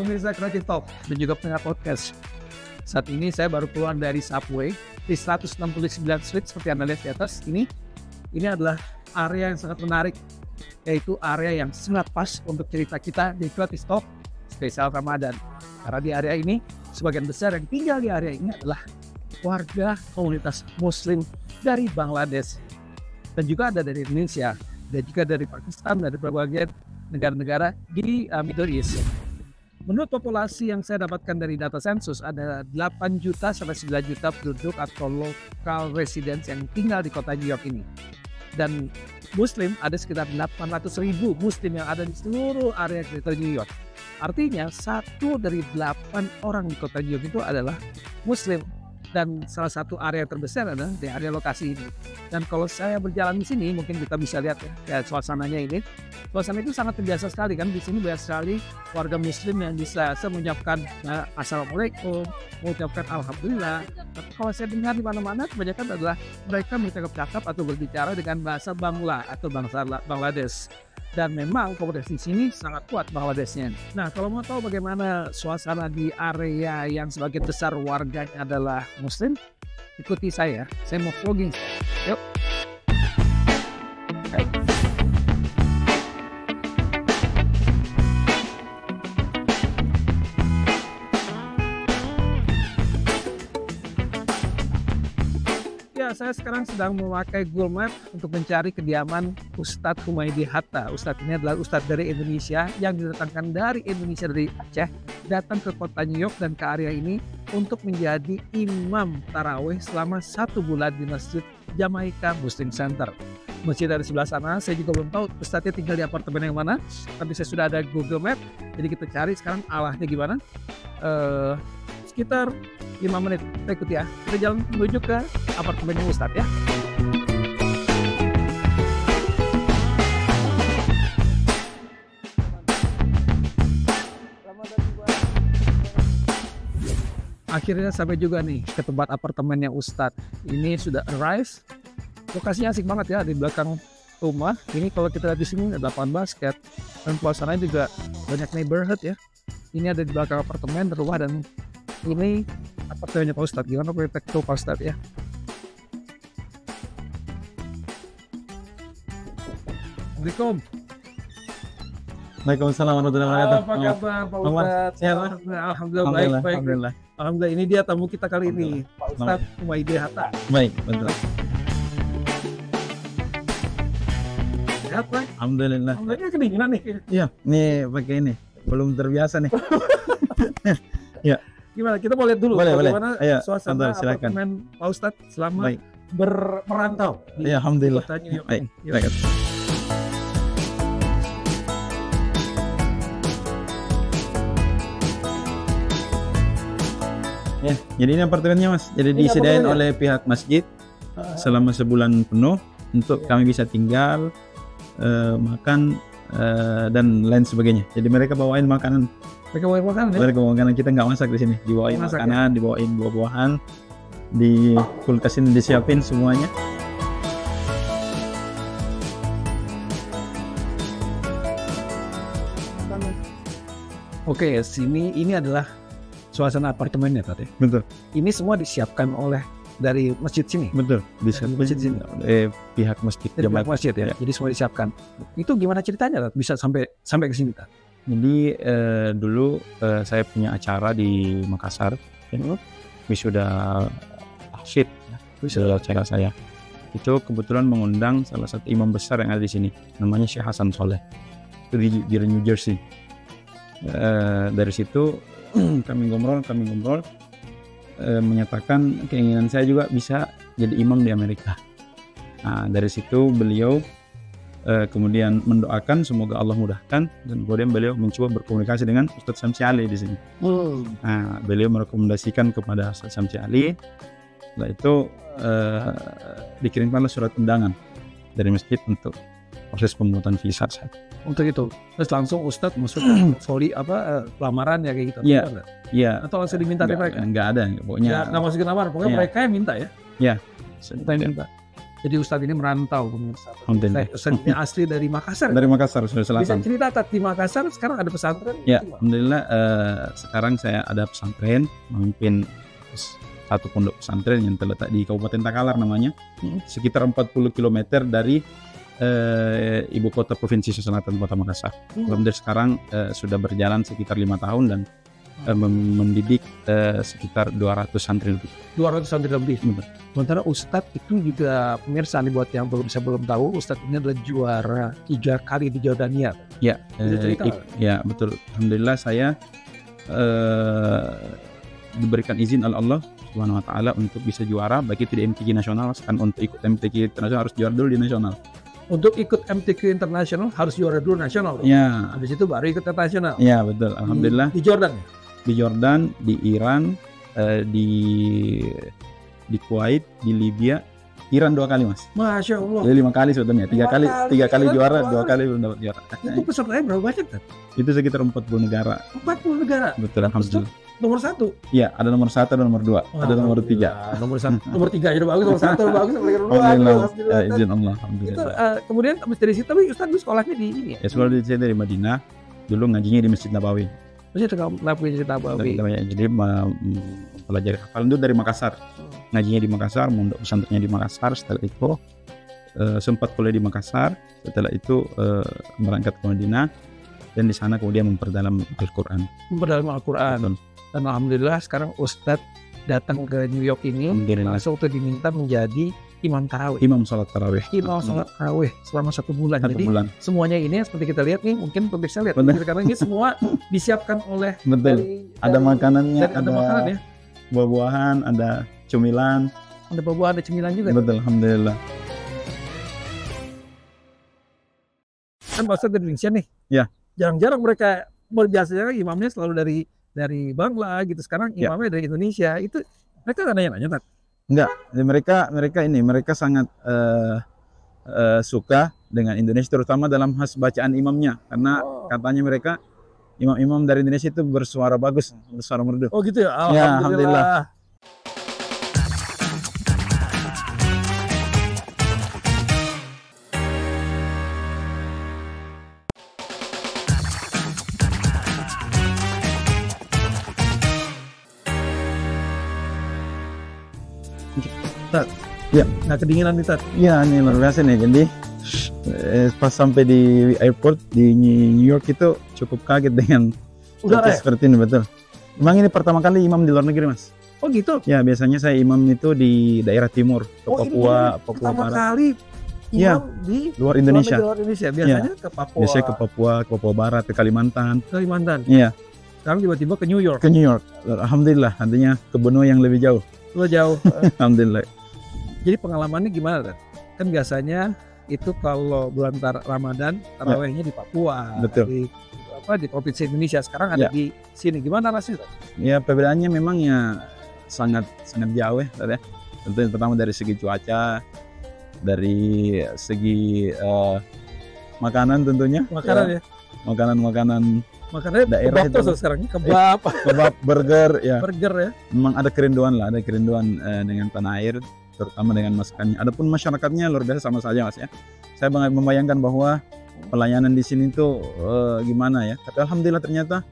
pemirsa Creative Talk dan juga pendengar podcast. Saat ini saya baru keluar dari Subway di 169 Street seperti Anda lihat di atas. Ini adalah area yang sangat menarik, yaitu area yang sangat pas untuk cerita kita di Creative Talk spesial Ramadan. Karena di area ini, sebagian besar yang tinggal di area ini adalah warga komunitas Muslim dari Bangladesh. Dan juga ada dari Indonesia, dan juga dari Pakistan, dari berbagai negara-negara di Middle East. Menurut populasi yang saya dapatkan dari data sensus, ada 8 juta sampai 9 juta penduduk atau local residents yang tinggal di kota New York ini. Dan Muslim ada sekitar 800.000 Muslim yang ada di seluruh area Greater New York. Artinya 1 dari 8 orang di kota New York itu adalah Muslim. Dan salah satu area terbesar adalah di area lokasi ini. Dan kalau saya berjalan di sini, mungkin kita bisa lihat ya suasananya ini. Suasana itu sangat terbiasa sekali kan. Di sini banyak sekali warga Muslim yang bisa mengucapkan Assalamualaikum, mengucapkan Alhamdulillah. Tapi kalau saya dengar di mana-mana, kebanyakan adalah mereka bercakap-cakap atau berbicara dengan bahasa Bangla atau bangsa Bangladesh. Dan memang komunitas di sini sangat kuat Bangladeshnya. Nah, kalau mau tahu bagaimana suasana di area yang sebagian besar warganya adalah Muslim, ikuti saya. Saya mau vlogging. Yuk. Saya sekarang sedang memakai Google Map untuk mencari kediaman Ustadz Humaydi Hatta. Ustadz ini adalah Ustadz dari Indonesia yang didatangkan dari Indonesia, dari Aceh, datang ke kota New York dan ke area ini untuk menjadi imam tarawih selama 1 bulan di Masjid Jamaica Muslim Center. Masjid dari sebelah sana, saya juga belum tahu Ustadznya tinggal di apartemen yang mana, tapi saya sudah ada Google Map, jadi kita cari sekarang arahnya gimana. Sekitar 5 menit, kita ikuti ya. Kita jalan menuju ke apartemennya Ustadz ya. Akhirnya sampai juga nih ke tempat apartemennya Ustadz. Ini sudah arrive. Lokasinya asik banget ya, di belakang rumah. Ini kalau kita lihat di sini ada lapangan basket dan suasananya juga banyak neighborhood ya. Ini ada di belakang apartemen rumah dan ini apartemennya Pak Ustadz. Gimana kita ke Pak Ustadz ya? Assalamualaikum. Waalaikumsalam warahmatullahi wabarakatuh. Apa kabar Pak Ustadz? Sehat, Pak? Alhamdulillah baik. Alhamdulillah. Alhamdulillah, ini dia tamu kita kali ini, Pak Ustadz Humaydi Hatta. Baik, betul. Sehat Pak? Alhamdulillah. Alhamdulillah kedinginan nih. Iya, nih pakai ini. Belum terbiasa nih. Ya. Gimana? Kita mau lihat dulu bagaimana suasana apartemen Pak Ustadz selama merantau di Alhamdulillah. kota New York. Baik. Ya, jadi ini apartemennya Mas. Jadi disediain oleh pihak masjid selama sebulan penuh untuk kami bisa tinggal, makan dan lain sebagainya. Jadi mereka bawain makanan. Mereka bawain makanan ya? Mereka bawain makanan, kita nggak masak di sini. Dibawain makanan, ya? Dibawain buah-buahan, di kulkas ini disiapin semuanya. Oke, ini adalah suasana apartemennya tadi. Betul. Ini semua disiapkan oleh dari masjid sini. Betul. Disiapkan masjid sini. Pihak masjid. Pihak masjid ya. Jadi semua disiapkan. Itu gimana ceritanya bisa sampai ke sini Tat? Jadi dulu saya punya acara di Makassar, wisuda Hafid, wisuda acara saya. Itu kebetulan mengundang salah satu imam besar yang ada di sini, namanya Syekh Hasan Soleh, itu di New Jersey. Dari situ kami ngobrol, menyatakan keinginan saya juga bisa jadi imam di Amerika. Nah, dari situ beliau kemudian mendoakan semoga Allah mudahkan, dan kemudian beliau mencoba berkomunikasi dengan Ustadz Samsi Ali di sini. Nah, beliau merekomendasikan kepada Ustadz Samsi Ali. Setelah itu dikirimkanlah surat undangan dari masjid untuk proses pembuatan visa saya. Untuk itu, terus langsung Ustadz masuk lamaran ya kayak gitu? Iya. Atau langsung diminta dari mereka? Enggak ada, pokoknya. Nggak masukin lamaran, pokoknya mereka yang minta ya? Iya. Minta. Jadi Ustadz ini merantau pemirsa. Alhamdulillah. Ustadz ini asli dari Makassar. Dari Makassar, Sulawesi Bisa Selatan. cerita Tat, di Makassar sekarang ada pesantren? Ya, Gimana? alhamdulillah sekarang saya ada pesantren, memimpin satu pondok pesantren yang terletak di Kabupaten Takalar namanya, sekitar 40 km dari ibu kota provinsi Sulawesi Selatan, Kota Makassar. Alhamdulillah sekarang sudah berjalan sekitar 5 tahun dan mendidik sekitar 200 santri lebih. 200 santri lebih. Sementara Ustadz itu juga pemirsa nih, buat yang belum tahu, Ustadz ini adalah juara 3 kali di Jordania. Ya, Bisa cerita nggak? ya betul. Alhamdulillah saya diberikan izin oleh Allah Subhanahu Wa Taala untuk bisa juara, baik itu di MTQ nasional. Kan untuk ikut MTQ internasional harus juara dulu di nasional. Untuk ikut MTQ internasional harus juara dulu nasional. Ya, Habis itu baru ikut internasional. ya betul. Alhamdulillah Di Jordan ya? di Jordan, di Iran, di Kuwait, di Libya, Iran 2 kali mas. Masya Allah. Jadi 5 kali sebetulnya. 3 kali, 3 kali juara, 2 kali belum dapat juara. Itu pesertanya berapa banyak kan? Itu sekitar 40 negara. 40 negara. Betul, alhamdulillah. Nomor 1. Iya, ada nomor 1, ada nomor 2, ada nomor 3. Nomor 1, nomor 3 aja udah bagus, nomor 1 udah bagus, nomor 2. Alhamdulillah, izin Allah, Itu alhamdulillah. kemudian habis dari situ, tapi Ustadz sekolahnya di ini ya? Ya sekolah saya dari Madinah, dulu ngajinya di Masjid Nabawi. Maksudnya Nabawi cerita Nabawi. Jadi mempelajari hafalan itu dari Makassar. Ngajinya di Makassar, mondok pesantrennya di Makassar. Setelah itu sempat kuliah di Makassar. Setelah itu berangkat ke Madinah dan di sana kemudian memperdalam Al-Qur'an. Memperdalam Al-Quran. Betul. Dan alhamdulillah sekarang Ustadz datang ke New York ini Alhamdulillah. langsung tuh diminta menjadi imam tarawih. Imam sholat tarawih. Imam sholat tarawih selama 1 bulan. 1 Jadi bulan. semuanya ini seperti kita lihat nih, mungkin pemirsa lihat. Betul. Karena ini semua disiapkan oleh Betul. Ada makanannya, ada makanan ya. buah-buahan, ada cemilan. Ada buah-buahan, ada cemilan juga. Betul, alhamdulillah. Kan Pak Ustadz dari Indonesia nih. Ya. Jarang-jarang mereka, biasanya imamnya selalu dari Bangla gitu. Sekarang Ya. imamnya dari Indonesia. Itu mereka nggak nanya-nanya, Tat? Enggak, mereka sangat suka dengan Indonesia, terutama dalam khas bacaan imamnya, karena katanya mereka imam-imam dari Indonesia itu bersuara bagus, bersuara merdu. Oh gitu ya? Ya, alhamdulillah. Tat, Ya. nggak kedinginan nih, Tat? Iya, ini luar biasa nih. Jadi pas sampai di airport di New York itu cukup kaget dengan Udara ya? seperti ini, betul. Memang ini pertama kali imam di luar negeri, Mas. Oh gitu? Ya, biasanya saya imam itu di daerah timur, ke Oh, Papua, ini Papua pertama Barat. kali Iya, imam di luar Indonesia. luar Indonesia. Biasanya ke Papua, Biasanya ke Papua Barat, ke Kalimantan. Kalimantan. Iya, Sekarang tiba-tiba ke New York. ke New York. Alhamdulillah, artinya ke benua yang lebih jauh. Lo jauh. Alhamdulillah. Jadi pengalamannya gimana, Tat? Kan biasanya itu kalau bulan Ramadan tarawihnya di Papua, Betul. di provinsi Indonesia. Sekarang ada Ya. di sini. Gimana rasanya, Tat? Ya, perbedaannya memang ya sangat jauh ya, Tat, ya. Tentu pertama dari segi cuaca, dari segi makanan tentunya. Makanan ya? Makanan Makannya Daerah kebab itu. tuh sekarang. Kebab, kebab, burger, ya. burger ya. Memang ada kerinduan dengan tanah air, terutama dengan masakannya. Adapun masyarakatnya luar biasa sama saja, Mas, ya. Saya membayangkan bahwa pelayanan di sini tuh gimana ya. Tapi alhamdulillah ternyata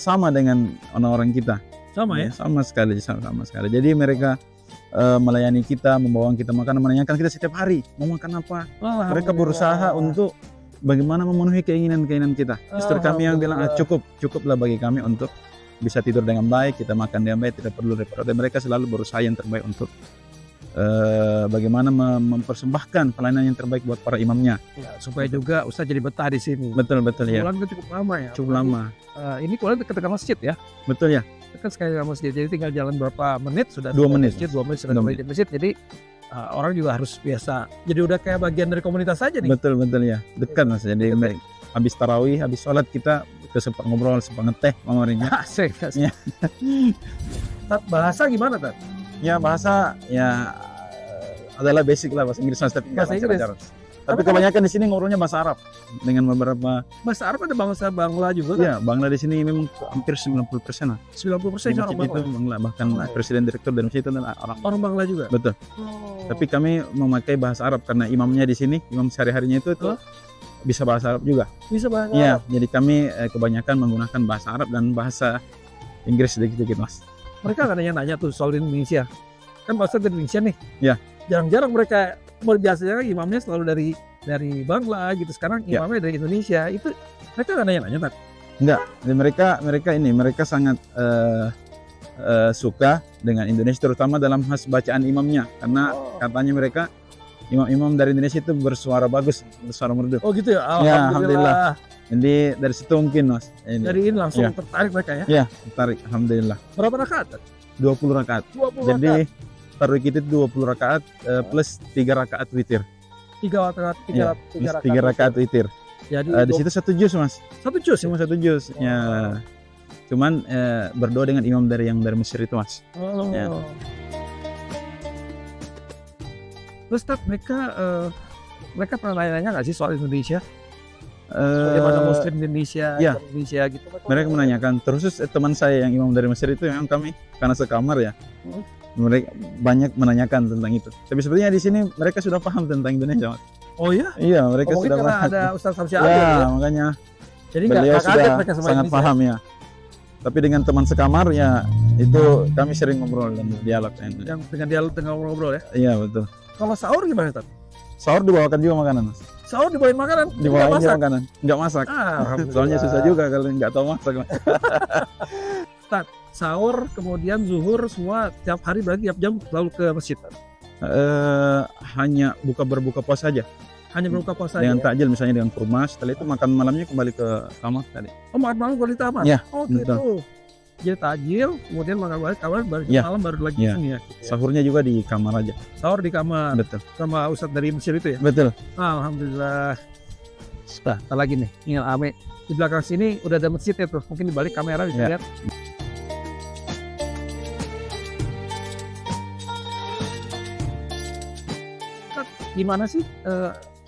sama dengan orang-orang kita. Sama ya? Sama sekali. Jadi mereka melayani kita, membawa kita makanan, menanyakan kita setiap hari mau makan apa. Mereka berusaha untuk bagaimana memenuhi keinginan kita. Istri kami yang bilang cukuplah bagi kami untuk bisa tidur dengan baik, kita makan dengan baik, tidak perlu repot. Dan mereka selalu berusaha yang terbaik untuk bagaimana mempersembahkan pelayanan yang terbaik buat para imamnya. Ya, supaya juga Ustaz jadi betah di sini. Betul ya. Pulang itu cukup lama ya. Cukup lama. Ini pulang dekat dengan masjid ya. Betul ya. Dekat sekali dengan masjid. Jadi tinggal jalan berapa menit sudah 2 menit. Masjid, 2 menit sudah 2 sampai di masjid. Jadi orang juga harus biasa. Jadi udah kayak bagian dari komunitas saja nih. Betul ya. Dekat Mas. Jadi habis tarawih, habis sholat kita sempat ngobrol, sempat ngeteh sama mereka. Asik. Ya. Tat, bahasa gimana, Tat? Ya bahasa ya adalah basic lah bahasa Inggris, Mas, tapi Bahasa Inggris. Tapi kebanyakan di sini ngobrolnya bahasa Arab dengan beberapa bahasa Arab, ada bangsa Bangla juga kan? ya, Bangla di sini memang hampir 90% lah. 90% Di orang masjid itu Bangla. Bangla, bahkan presiden direktur dari masjid itu adalah orang. Orang Bangla juga. Betul. Oh. Tapi kami memakai bahasa Arab karena imamnya di sini, imam sehari-harinya itu bisa bahasa Arab juga. bisa bahasa Iya, Arab. jadi kami kebanyakan menggunakan bahasa Arab dan bahasa Inggris sedikit-sedikit, Mas. Mereka nggak nanya-nanya tuh soal Indonesia. Kan bahasa Indonesia nih. Ya. Jarang-jarang mereka, biasanya imamnya selalu dari Bangla gitu. Sekarang Ya. imamnya dari Indonesia. Itu mereka nggak nanya-nanya kan? Enggak, mereka sangat suka dengan Indonesia, terutama dalam khas bacaan imamnya, karena katanya mereka imam-imam dari Indonesia itu bersuara bagus, bersuara merdu. Oh gitu ya. Ya, Alhamdulillah. Jadi dari situ mungkin, Mas. Dari ini langsung Ya. tertarik mereka ya. Ya, tertarik, alhamdulillah. Berapa rakaat? 20 rakaat. 20 Jadi rakaat. taruh kita 20 rakaat plus 3 rakaat witir. 3 rakaat, Ya, plus 3 rakaat witir. Jadi Di situ 1 juz, Mas. 1 juz ya. Cuma 1 juz. Ya. Cuman berdoa dengan imam yang dari Mesir itu, Mas. Oh. Ya. Terus Tat, mereka pernah nanya-nanya nggak sih soal Indonesia? Bagaimana Muslim Indonesia, ya. Indonesia gitu? Mereka menanyakan, terus teman saya yang imam dari Mesir itu yang kami karena sekamar ya, mereka banyak menanyakan tentang itu. Tapi sepertinya di sini mereka sudah paham tentang Indonesia, Mas. Oh ya? Iya, mereka Mungkin sudah karena paham. ada Ustaz Samsi Ya, Adil ya. makanya Jadi nggak beliau kaget sudah mereka sama sangat Indonesia. paham ya. Tapi dengan teman sekamar ya itu kami sering ngobrol dan dialog. Yang dengan dialog, dengan ngobrol ya. Iya betul. Kalau sahur gimana Tat? Sahur dibawakan juga makanan, Mas. Sahur dibawain makanan? Dibawain Nggak juga masak? makanan, nggak masak. Alhamdulillah. Soalnya susah juga kalau nggak tahu masak, Mas. Sahur, kemudian zuhur, semua tiap hari berarti tiap jam selalu ke masjid. Tat? Hanya berbuka puasa saja. Hanya berbuka puasa Dengan aja. takjil misalnya dengan kurma, setelah itu makan malamnya kembali ke kamar tadi. Oh, makan malam kalau di taman? Ya, Oh betul. gitu. Jadi takjil, kemudian makan balik kamar, baru Ya. malam baru lagi Ya. sini ya. Gitu ya. Sahurnya juga di kamar aja. Sahur di kamar Betul. sama Ustadz dari Mesir itu ya. Betul. Alhamdulillah. Nah, tak lagi nih, tinggal ame. Di belakang sini udah ada masjid ya tuh. Mungkin di balik kamera bisa Ya. lihat. Gimana sih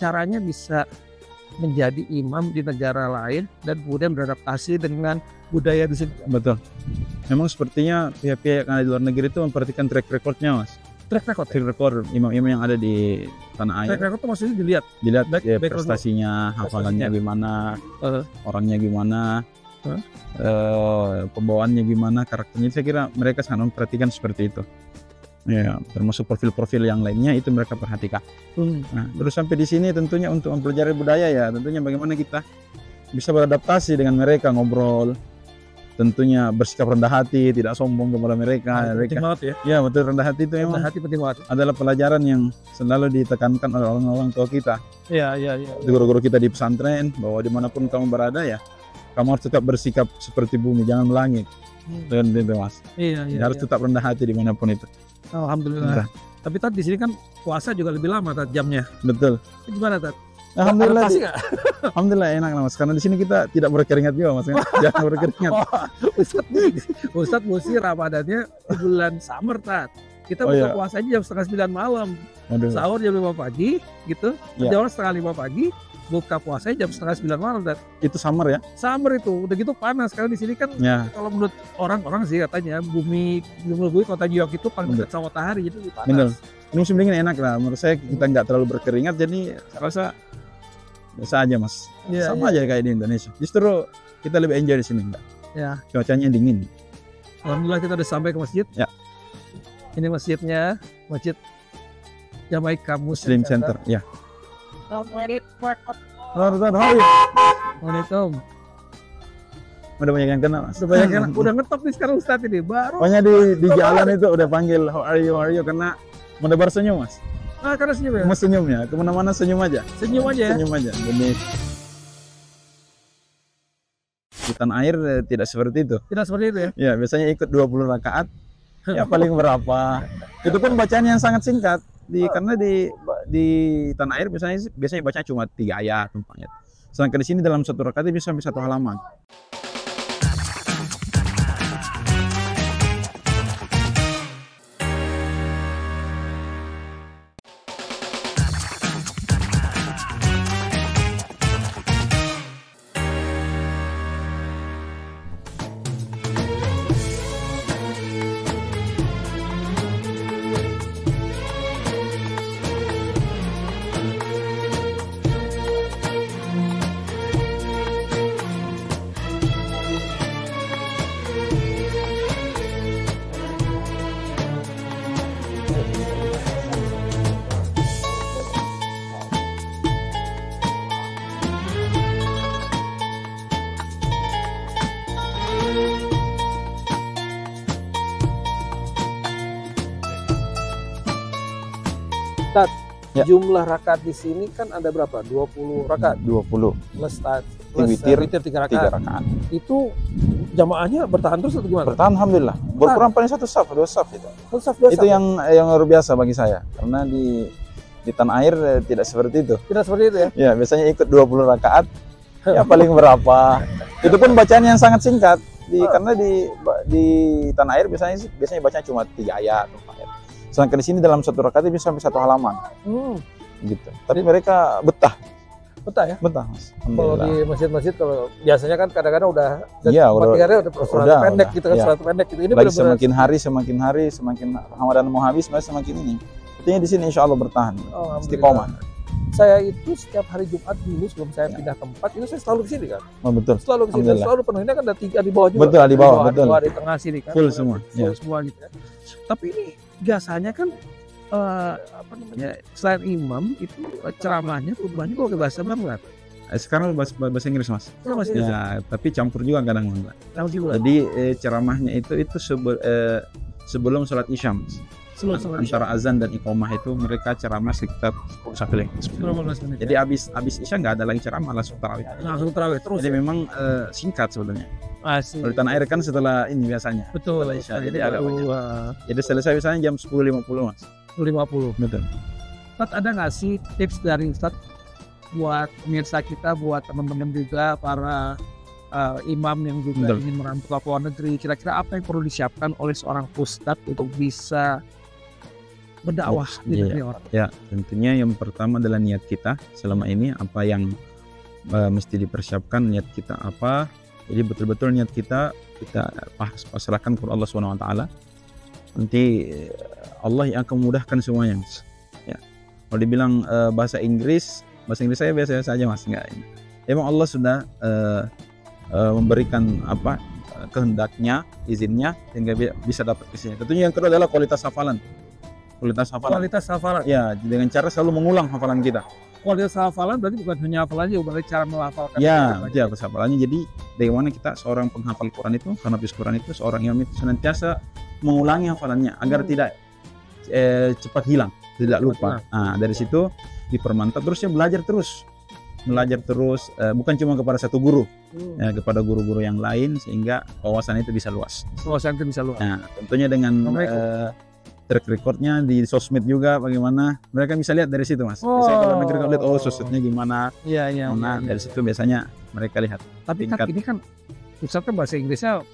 caranya bisa menjadi imam di negara lain dan kemudian beradaptasi dengan budaya di sini? Betul. Memang sepertinya pihak-pihak yang ada di luar negeri itu memperhatikan track recordnya, Mas. Track record. Track record imam-imam yang ada di tanah Track air. record tuh maksudnya dilihat. Dilihat background. prestasinya, hafalannya gimana, Eh. orangnya gimana, pembawaannya gimana, karakternya. Saya kira mereka sangat memperhatikan seperti itu. Ya, termasuk profil-profil yang lainnya itu mereka perhatikan. Nah, terus sampai di sini tentunya untuk mempelajari budaya ya, tentunya bagaimana kita bisa beradaptasi dengan mereka, ngobrol, tentunya bersikap rendah hati, tidak sombong kepada mereka. Penting banget ya. Ya betul, rendah hati itu memang Rendah hati penting banget. adalah pelajaran yang selalu ditekankan oleh orang-orang tua kita, Iya. guru-guru kita di pesantren, bahwa dimanapun kamu berada ya, kamu harus tetap bersikap seperti bumi, jangan melangit. Dan itu Mas, Iya. harus tetap rendah hati dimanapun itu. Alhamdulillah. Tapi Tat di sini kan puasa juga lebih lama Tat jamnya. Betul. Gimana Tat? Alhamdulillah, Adaptasi nggak? alhamdulillah enak lah Mas, karena di sini kita tidak berkeringat juga Mas, jangan berkeringat. Ustadz Musi Ramadannya di bulan summer Tat. Kita Oh, buka iya. puasanya jam 4:30 malam, Aduh. sahur jam 5 pagi, gitu. Iya. Jam 4:30 pagi, buka puasanya jam 8:30 malam Tat. Itu summer ya? Summer itu, udah gitu panas. Karena di sini kan Ya, kalau menurut orang-orang sih katanya bumi kota New York itu paling dekat sama matahari, jadi lebih panas. bener. Ini musim dingin enak lah. Menurut saya kita nggak terlalu berkeringat, jadi saya rasa biasa aja Mas. Iya, Sama aja kayak di Indonesia. Justru kita lebih enjoy di sini enggak. Ya. Cuacanya dingin. Alhamdulillah kita udah sampai ke masjid. Ya. Ini masjidnya, Masjid Jamaica Muslim Center. Ya. Assalamualaikum. Udah banyak yang kenal Mas. Udah banyak yang udah ngetop nih sekarang Ustadz ini baru. Pokoknya di jalan itu udah panggil how are you karena menebar senyum Mas. Ah, karena senyum ya. Mas senyumnya kemana-mana senyum aja. Senyum aja ya. Senyum aja. Jadi di tanah air tidak seperti itu. Tidak seperti itu ya. Ya biasanya ikut 20 rakaat. Ya paling berapa? Itu pun bacaan yang sangat singkat. Karena di tanah air biasanya baca cuma 3 ayat, 4 ayat. Sedangkan di sini dalam satu rakaat bisa sampai 1 halaman. Tat, Ya. jumlah rakaat di sini kan ada berapa? 20 rakaat 20 plus witir, witir 3 3 rakaat. rakaat. Itu jamaahnya bertahan terus atau gimana? Bertahan alhamdulillah. Berkurang paling 1 saf, 2 saf itu. Full saf, dua Itu saf. yang luar biasa bagi saya karena di tanah air tidak seperti itu. Tidak seperti itu ya. Ya, biasanya ikut 20 rakaat ya paling berapa. Itu pun bacaan yang sangat singkat karena di tanah air biasanya bacanya cuma 3 ayat, 4 ayat. Sedangkan di sini dalam satu rakaat bisa sampai 1 halaman gitu. Tapi mereka betah, Betah ya. Mas. Kalau Alhamdulillah. di masjid-masjid kalau biasanya kan kadang-kadang udah Iya, udah udah surat pendek gitu kan, iya. surat pendek gitu. Ini Lagi benar-benar semakin hari semakin Ramadan mau habis mas semakin ini. Artinya di sini insya Allah bertahan. Alhamdulillah. Istiqomah. Saya itu setiap hari Jumat dulu sebelum saya Ya. pindah tempat itu saya selalu ke sini kan. Oh, betul. Selalu ke sini, Alhamdulillah. selalu penuh. Ini kan ada 3 di bawah juga. Betul, di bawah, betul. 2 di tengah sini kan. Full semua, Full ya. semua gitu ya. Tapi ini biasanya kan apa namanya, selain imam itu ceramahnya khutbahnya kok ke bahasa Bangla. Sekarang bahasa Inggris mas. Oh, masih Ya, tapi campur juga kadang Mas. Jadi ceramahnya itu sebelum sholat isya Mas. Antara azan dan iqomah itu mereka ceramah sekitar 10 sampai 15 menit. Jadi habis isya nggak ada lagi ceramah, langsung tarawih. langsung tarawih terus. Jadi memang singkat sebetulnya. Asik. Kalau di tanah air kan setelah ini biasanya. Betul. Setelah isya, jadi agak banyak. Wah, Jadi selesai biasanya jam 10.50 mas. 50. Betul. Ustaz, ada nggak sih tips dari Ustaz buat pemirsa kita, buat teman-teman juga para imam yang juga Betul. ingin merantau ke luar negeri, kira-kira apa yang perlu disiapkan oleh seorang ustadz untuk bisa berdakwah di Iya. negeri orang? Ya, tentunya yang pertama adalah niat kita selama ini, apa yang mesti dipersiapkan, niat kita apa. Jadi betul-betul niat kita pasrahkan kepada Allah Subhanahu wa taala. Nanti Allah yang akan memudahkan semuanya, Mas. Ya. Kalau dibilang bahasa Inggris saya biasa saja, Mas. Enggak. Emang Allah sudah memberikan kehendaknya, izinnya sehingga bisa dapat isinya. Tentunya yang kedua adalah kualitas hafalan. Kualitas hafalan. Ya, dengan cara selalu mengulang hafalan kita. Kualitas hafalan berarti bukan hanya hafalannya, berarti cara melafalkan. Ya, ya hafalannya. Jadi bagaimana kita seorang penghafal Quran itu, penghafal Quran itu, seorang imam itu senantiasa mengulangi hafalannya agar tidak cepat hilang, tidak lupa. Nah, dari situ dipermantap terus, ya belajar terus, bukan cuma kepada satu guru, ya, kepada guru-guru yang lain sehingga wawasan itu bisa luas. Wawasan itu bisa luas. Nah, tentunya dengan track recordnya di sosmed juga bagaimana mereka bisa lihat dari situ, Mas. Biasanya kalau negeri lihat sosmednya gimana, Iya. dari situ biasanya mereka lihat. Tapi tingkat. kan ini kan Ustaz kan bahasa Inggrisnya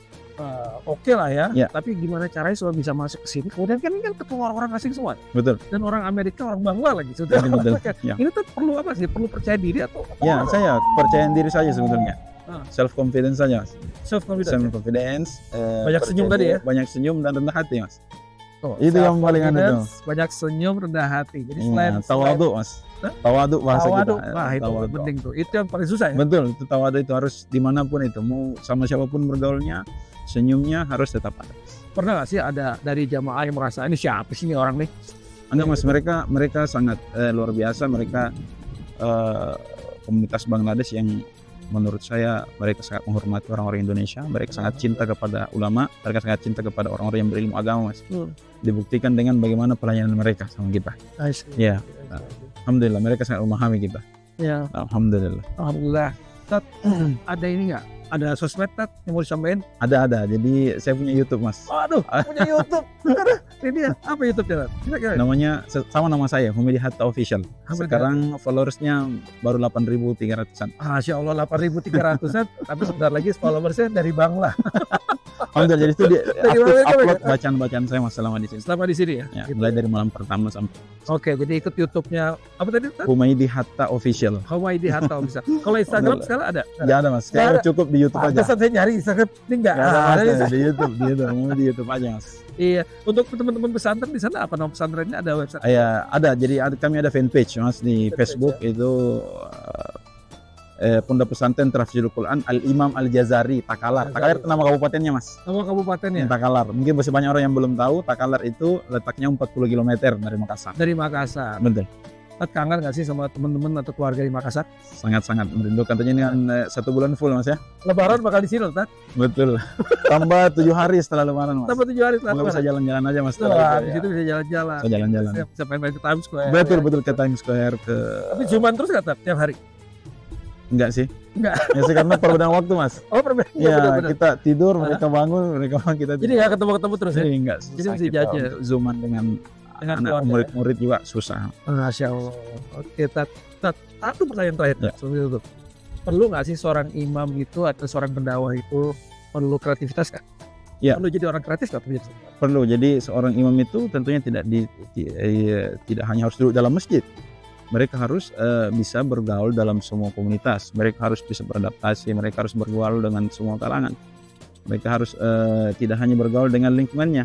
oke lah ya. Ya. Tapi gimana caranya supaya bisa masuk ke sini? Kemudian kan ini kan ketemu orang asing semua. Betul. Dan orang Amerika, orang Bangla lagi sudah. Betul. Ya. Ini tuh perlu apa sih? Perlu percaya diri atau apa? Ya, saya percaya diri saja sebetulnya. Self confidence saja, Mas. Self confidence. Self confidence. Banyak senyum tadi ya? Banyak senyum dan rendah hati, Mas. Itu yang paling ada tuh. Banyak senyum, rendah hati. Jadi Ya, tawadu, Mas. Tawadu bahasa tawadu. kita. Wah, itu Tawadu. penting tuh. Itu yang paling susah ya. Betul, itu tawadu itu harus dimanapun itu, mau sama siapapun bergaulnya, senyumnya harus tetap ada. Pernah nggak sih ada dari jamaah yang merasa ini siapa sih ini orang nih? Enggak, Mas, mereka sangat luar biasa. Mereka komunitas Bangladesh yang menurut saya mereka sangat menghormati orang-orang Indonesia. Mereka sangat cinta kepada ulama, mereka sangat cinta kepada orang-orang yang berilmu agama, Mas. Dibuktikan dengan bagaimana pelayanan mereka sama kita. Ya, alhamdulillah mereka sangat memahami kita. Ya, Alhamdulillah. alhamdulillah. Tat, ada ini nggak? Ada sosmed Tat yang mau disampaikan? Ada. Jadi saya punya YouTube, Mas. Aduh, punya YouTube. Ini dia. Apa YouTube-nya, Tat? Kira-kira. Namanya sama nama saya, Humidi Hatta Official. Sekarang followersnya baru 8.300-an. Masya Allah 8.300-an, tapi sebentar lagi followersnya dari Bangla. Alhamdulillah, jadi itu dia Dari upload mana? bacaan-bacaan saya, Mas, selama di sini. Selama di sini ya? Ya, Gitu. mulai dari malam pertama sampai Oke, jadi ikut YouTube-nya apa tadi? Tat? Humidi Hatta Official. Humaydi Hatta bisa. Kalau Instagram sekarang ada? Nggak ada, Mas. Nggak Kayak ada. cukup di YouTube aja. Pantesan saya nyari Instagram ini nggak Nggak ada, ada. Mas. Di YouTube, di YouTube aja, Mas. Iya, untuk teman-teman pesantren di sana apa nama pesantrennya, ada website? Ya, ada. Jadi kami ada fanpage, Mas, di Fanpage, Facebook itu Pondok Pesantren Tahfidzul Quran Al Imam Al Jazari Takalar. Takalar itu nama kabupatennya, Mas. Nama kabupatennya Takalar. Mungkin masih banyak orang yang belum tahu. Takalar itu letaknya 40 km dari Makassar. dari Makassar. Betul. Kangen nggak sih sama teman-teman atau keluarga di Makassar? Sangat-sangat merindu. Katanya ini kan 1 bulan full Mas ya. Lebaran bakal di sini loh, Tat. Betul. Tambah 7 hari setelah Lebaran Mas. Tambah 7 hari setelah Semoga bisa Lebaran. jalan-jalan aja Mas. Wah, di situ bisa jalan-jalan. Bisa jalan-jalan. Bisa main-main ke Times Square. Betul betul ke Times Square ke. Tapi cuman terus nggak, Tat, tiap hari? Enggak sih. Enggak. Ya sih karena perbedaan waktu Mas. Oh, perbedaan. Iya, benar-benar. kita tidur, mereka bangun, kita Jadi nggak ketemu-ketemu terus ya? Jadi enggak Jadi susah mesti kita jajan. untuk zooman dengan anak keluarga, murid-murid juga susah. Masya Allah. Oke, Tat. Satu pertanyaan terakhir. Ya. Sebelum itu. Perlu nggak sih seorang imam itu atau seorang pendakwah itu perlu kreativitas kan? Ya. Perlu jadi orang kreatif nggak? Perlu. Jadi seorang imam itu tentunya tidak hanya harus duduk dalam masjid. Mereka harus bisa bergaul dalam semua komunitas. Mereka harus bisa beradaptasi. Mereka harus bergaul dengan semua kalangan. Mereka harus tidak hanya bergaul dengan lingkungannya.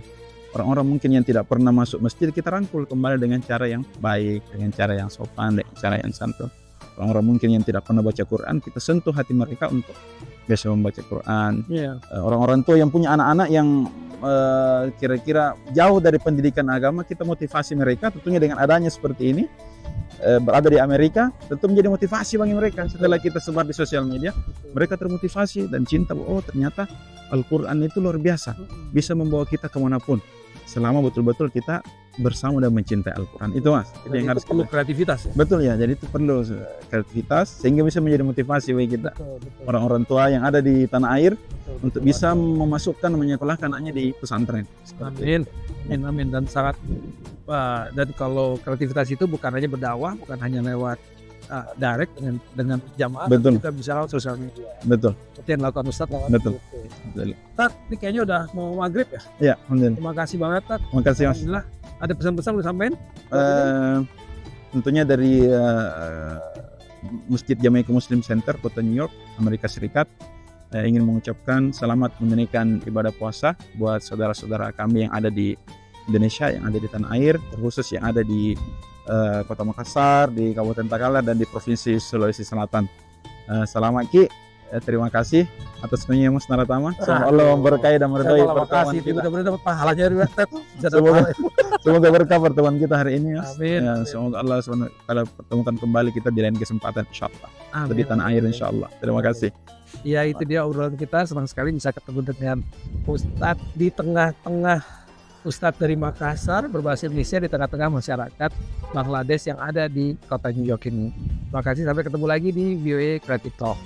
Orang-orang mungkin yang tidak pernah masuk masjid, kita rangkul kembali dengan cara yang baik, dengan cara yang sopan, dengan cara yang santun. Orang-orang mungkin yang tidak pernah baca Quran, kita sentuh hati mereka untuk bisa membaca Quran. Iya. Orang-orang tua yang punya anak-anak yang kira-kira jauh dari pendidikan agama, kita motivasi mereka tentunya dengan adanya seperti ini. Berada di Amerika tentu menjadi motivasi bagi mereka. Setelah kita sebar di sosial media, mereka termotivasi dan cinta. Oh, ternyata Al-Quran itu luar biasa, bisa membawa kita kemanapun selama betul-betul kita bersama dan mencintai Al-Quran. Itu Mas, itu yang harus perlu kita. kreativitas ya. Betul ya, jadi itu perlu kreativitas sehingga bisa menjadi motivasi bagi kita Betul. orang-orang tua yang ada di tanah air Betul. untuk bisa memasukkan menyekolahkan anaknya di pesantren. Amin. Amin. Dan sangat dan kalau kreativitas itu bukan hanya berdakwah, bukan hanya lewat direct dengan jamaah, Betul. juga bisa lewat sosial media. Betul. Seperti yang dilakukan Ustadz lewat Betul. YouTube. Betul. Tat, ini kayaknya udah mau maghrib ya. Ya, alhamdulillah. Terima kasih banget, Tat. Terima kasih Mas. Alhamdulillah. Ada pesan-pesan lu sampein? Tentunya dari Masjid Jamaika Muslim Center Kota New York, Amerika Serikat, ingin mengucapkan selamat menunaikan ibadah puasa buat saudara-saudara kami yang ada di Indonesia, yang ada di tanah air, terkhusus yang ada di Kota Makassar, di Kabupaten Takalar, dan di Provinsi Sulawesi Selatan. Selamat Ki, terima kasih atas kunjungan Mas Naratama. Semoga Allah memberkahi dan meridhai pertemuan Makasih, kita. mudah-mudahan dapat pahalanya juga, Tat. Bisa dapat Semoga pahala. semoga berkah pertemuan kita hari ini, Mas. Amin. Ya, semoga Allah SWT pertemukan kembali kita di lain kesempatan, insyaallah. Amin. Di tanah air, insyaallah. Terima kasih. Ya, itu dia obrolan kita. Senang sekali bisa ketemu dengan Ustadz di tengah-tengah Ustadz dari Makassar berbahasa Indonesia di tengah-tengah masyarakat Bangladesh yang ada di kota New York ini. Terima kasih, sampai ketemu lagi di VOA Creative Talk.